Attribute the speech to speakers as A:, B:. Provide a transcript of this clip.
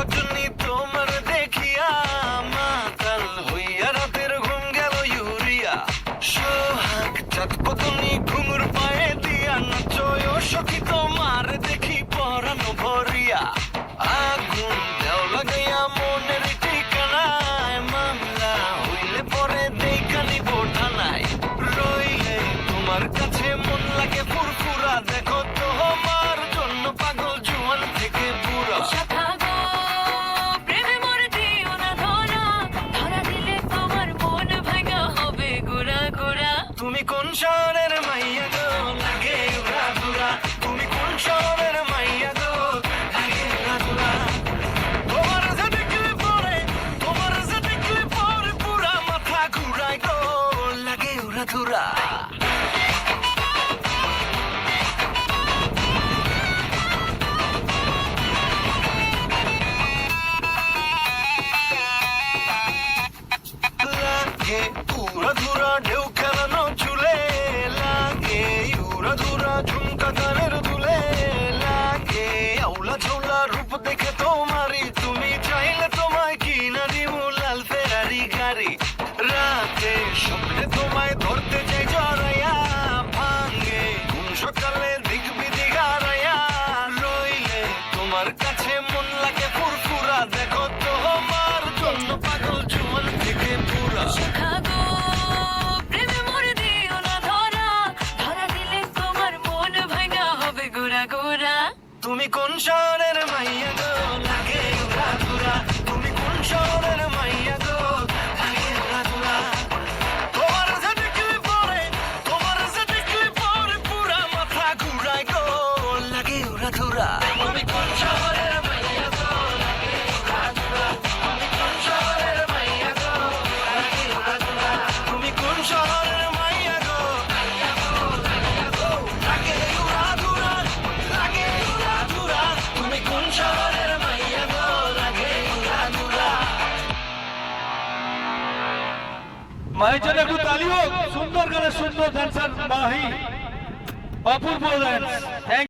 A: সজনী তোমার দেখিয়া মাতাল হইয়া রাতের ঘুম গেল ইউরিয়া সোহাগ চাঁদ পতনি ঘুঙুর পায়ে দিয়া নাচয় সখী তোমার দেখি পরানো ভরিয়া আগুন দেও লাগাইয়া মনের ঠিকানায় মামলা হইলে পরে দেখা নিব থানায় রইলে তোমার কাছে মন লাগে ফুরফুরা দেখো তোমার জন্য পাগল জুয়ান থেকে বুড়া তুমি কোন শহরের মাইয়া গো লাগে উড়া দুরা তুমি কোন শহরের মাইয়া গো লাগে উড়া দুরা তোমার যে দেখলে পরে পুরা মাথা ঘুরায় গো লাগে উড়া দুরা লাগে উড়া দুরা ঢেউ খেলানো চুলে লাগে উড়া দুরা ঝুমকা গানের দুলে লাগে আউলা ঝোলা রূপ দেখে তোমারই তুমি চাইলে তোমায় কিনা দিব লাল ফেরারি গাড়ি রাতে স্বপ্নে তোমায় ধরতে চাই জড়াইয়া ভাঙে ঘুম সকালে দেখবি দিঘারাইয়া রইলে তোমার কাছে মন লাগে ফুরফুরা দেখো তোমার জন্য পাগল জুয়ান থেকে পুরা তুমি কোন শহরের মাইয়া গো লাগে উড়া দুরা তুমি কোন শহরের মাইয়া গো লাগে উড়া দুরা তোমার যে দেখলে পরে পুরা মাথা ঘুরায় গো লাগে উড়া দুরা তুমি কোন শহরের মাইয়া গো লাগে উড়া দুরা তুমি কোন শহরের মাইয়া গো লাগে উড়া দুরা তুমি কোন শহরের মাইয়া গো লাগে উড়া দুরা লাগে উড়া দুরা তুমি কোন শহরের মাইয়া গো লাগে উড়া দুরা
B: মায়ের জন্য একটু তালি হোক। সুন্দর গানের সুন্দর ডান্সার মাহি, অপূর্ব ডান্স। থ্যাংক